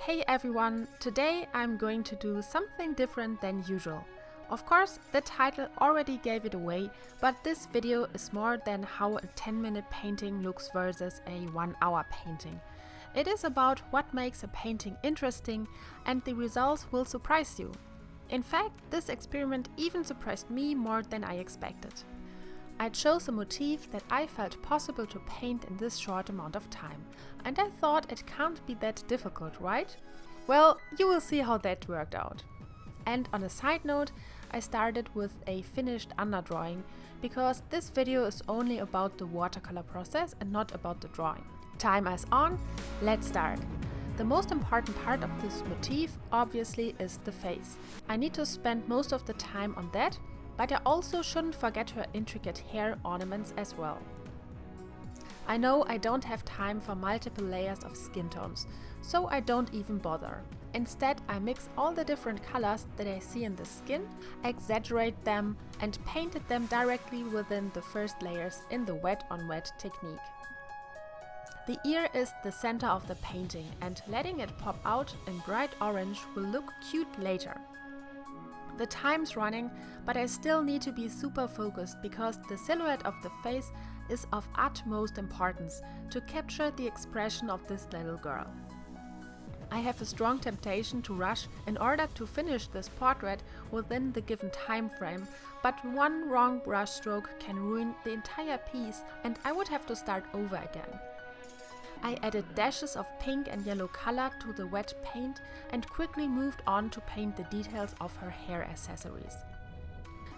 Hey everyone, today I'm going to do something different than usual. Of course, the title already gave it away, but this video is more than how a 10-minute painting looks versus a 1-hour painting. It is about what makes a painting interesting, and the results will surprise you. In fact, this experiment even surprised me more than I expected. I chose a motif that I felt possible to paint in this short amount of time, and I thought it can't be that difficult, right? Well, you will see how that worked out. And on a side note, I started with a finished underdrawing, because this video is only about the watercolor process and not about the drawing. Time is on, let's start. The most important part of this motif obviously is the face. I need to spend most of the time on that, but I also shouldn't forget her intricate hair ornaments as well. I know I don't have time for multiple layers of skin tones, so I don't even bother. Instead, I mix all the different colors that I see in the skin, exaggerate them, and painted them directly within the first layers in the wet on wet technique. The ear is the center of the painting, and letting it pop out in bright orange will look cute later. The time's running, but I still need to be super focused because the silhouette of the face is of utmost importance to capture the expression of this little girl. I have a strong temptation to rush in order to finish this portrait within the given time frame, but one wrong brushstroke can ruin the entire piece and I would have to start over again. I added dashes of pink and yellow color to the wet paint and quickly moved on to paint the details of her hair accessories.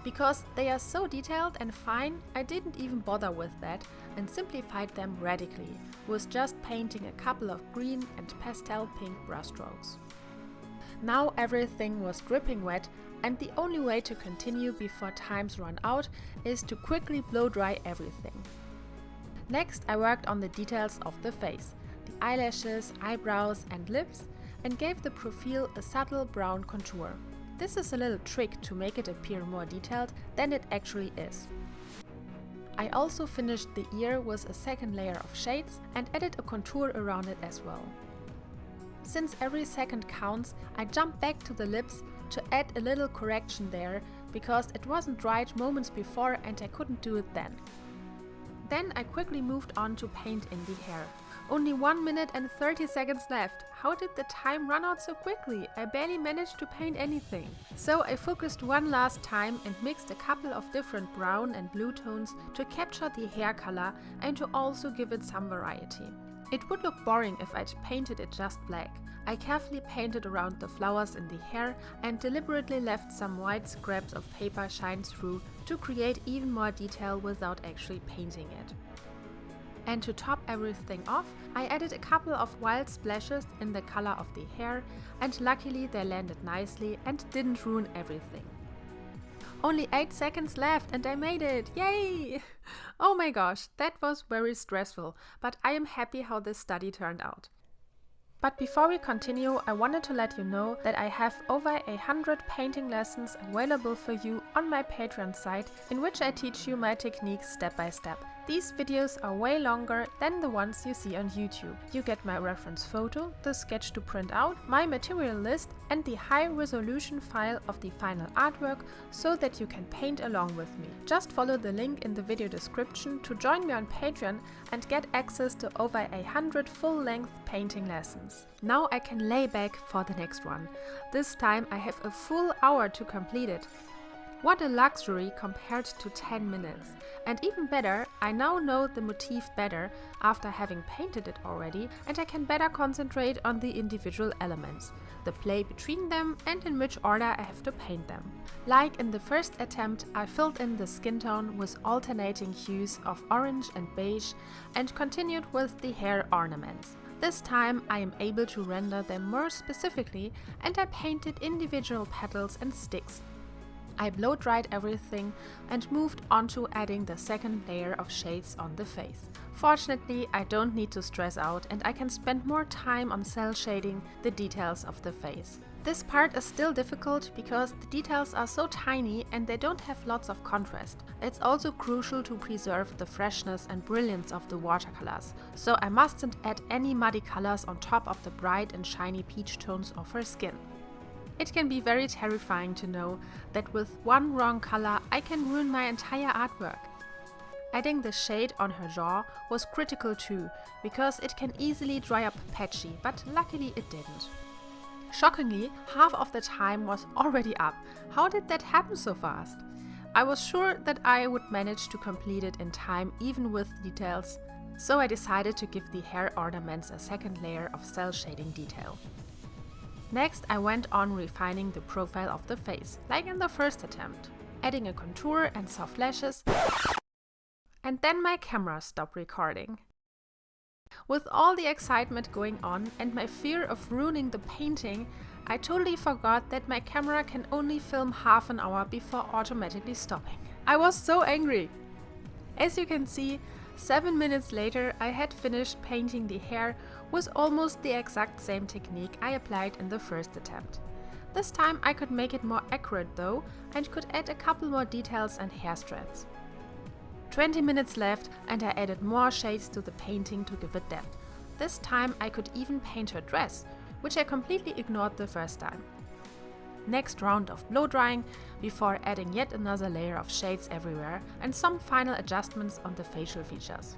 Because they are so detailed and fine, I didn't even bother with that and simplified them radically, with just painting a couple of green and pastel pink brushstrokes. Now everything was dripping wet, and the only way to continue before time's run out is to quickly blow dry everything. Next, I worked on the details of the face, the eyelashes, eyebrows and lips, and gave the profile a subtle brown contour. This is a little trick to make it appear more detailed than it actually is. I also finished the ear with a second layer of shades and added a contour around it as well. Since every second counts, I jumped back to the lips to add a little correction there, because it wasn't dried moments before and I couldn't do it then. Then I quickly moved on to paint in the hair. Only 1 minute and 30 seconds left. How did the time run out so quickly? I barely managed to paint anything. So I focused one last time and mixed a couple of different brown and blue tones to capture the hair color and to also give it some variety. It would look boring if I'd painted it just black. I carefully painted around the flowers in the hair and deliberately left some white scraps of paper shine through to create even more detail without actually painting it. And to top everything off, I added a couple of wild splashes in the color of the hair, and luckily they landed nicely and didn't ruin everything. Only 8 seconds left and I made it! Yay! Oh my gosh, that was very stressful, but I am happy how this study turned out. But before we continue, I wanted to let you know that I have over 100 painting lessons available for you on my Patreon site, in which I teach you my techniques step by step. These videos are way longer than the ones you see on YouTube. You get my reference photo, the sketch to print out, my material list and the high resolution file of the final artwork so that you can paint along with me. Just follow the link in the video description to join me on Patreon and get access to over 100 full-length painting lessons. Now I can lay back for the next one. This time I have a full hour to complete it. What a luxury compared to 10 minutes. And even better, I now know the motif better after having painted it already, and I can better concentrate on the individual elements, the play between them and in which order I have to paint them. Like in the first attempt, I filled in the skin tone with alternating hues of orange and beige and continued with the hair ornaments. This time I am able to render them more specifically and I painted individual petals and sticks. I blow dried everything and moved on to adding the second layer of shades on the face. Fortunately, I don't need to stress out and I can spend more time on cell shading the details of the face. This part is still difficult because the details are so tiny and they don't have lots of contrast. It's also crucial to preserve the freshness and brilliance of the watercolors, so I mustn't add any muddy colors on top of the bright and shiny peach tones of her skin. It can be very terrifying to know that with one wrong color I can ruin my entire artwork. Adding the shade on her jaw was critical too, because it can easily dry up patchy, but luckily it didn't. Shockingly, half of the time was already up. How did that happen so fast? I was sure that I would manage to complete it in time even with details, so I decided to give the hair ornaments a second layer of cell shading detail. Next, I went on refining the profile of the face, like in the first attempt, adding a contour and soft lashes, and then my camera stopped recording. With all the excitement going on and my fear of ruining the painting, I totally forgot that my camera can only film half an hour before automatically stopping. I was so angry! As you can see, 7 minutes later I had finished painting the hair with almost the exact same technique I applied in the first attempt. This time I could make it more accurate though and could add a couple more details and hair strands. 20 minutes left and I added more shades to the painting to give it depth. This time I could even paint her dress, which I completely ignored the first time. Next round of blow drying before adding yet another layer of shades everywhere and some final adjustments on the facial features.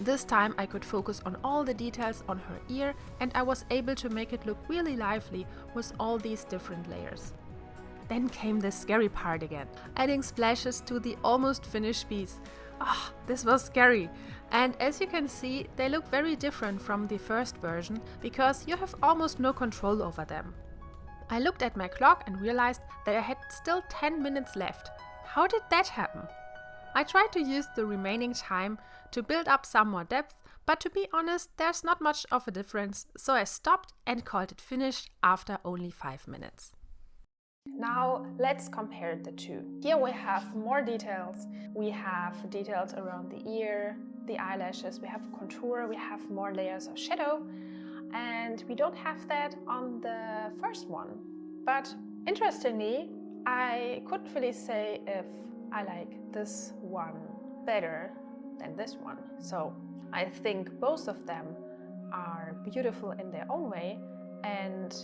This time I could focus on all the details on her ear and I was able to make it look really lively with all these different layers. Then came the scary part again, adding splashes to the almost finished piece. This was scary, and as you can see, they look very different from the first version because you have almost no control over them. I looked at my clock and realized that I had still 10 minutes left. How did that happen? I tried to use the remaining time to build up some more depth, but to be honest, there's not much of a difference, so I stopped and called it finished after only 5 minutes. Now let's compare the two. Here we have more details. We have details around the ear, the eyelashes, we have contour, we have more layers of shadow, and we don't have that on the first one. But interestingly, I couldn't really say if I like this one better than this one. So I think both of them are beautiful in their own way, and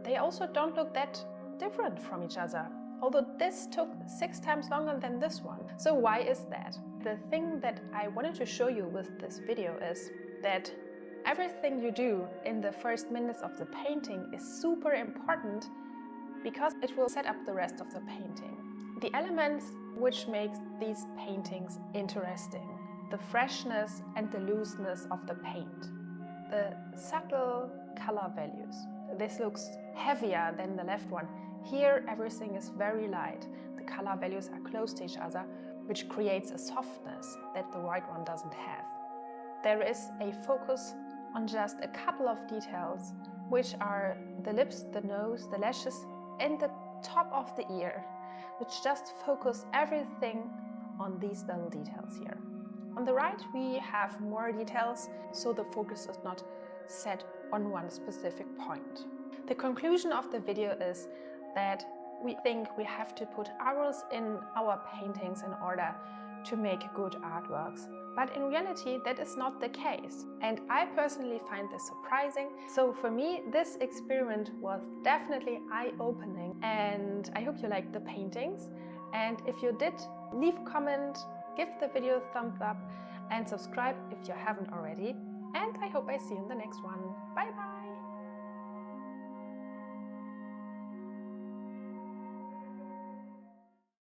they also don't look that different from each other, although this took 6 times longer than this one. So why is that? The thing that I wanted to show you with this video is that everything you do in the first minutes of the painting is super important because it will set up the rest of the painting. The elements which makes these paintings interesting, the freshness and the looseness of the paint, the subtle color values. This looks heavier than the left one. Here everything is very light. The color values are close to each other, which creates a softness that the right one doesn't have. There is a focus on just a couple of details, which are the lips, the nose, the lashes, and the top of the ear, which just focus everything on these little details here. On the right we have more details, so the focus is not set on one specific point. The conclusion of the video is that we think we have to put hours in our paintings in order to make good artworks. But in reality, that is not the case. And I personally find this surprising. So for me, this experiment was definitely eye-opening. And I hope you liked the paintings. And if you did, leave a comment, give the video a thumbs up, and subscribe if you haven't already. And I hope I see you in the next one. Bye bye!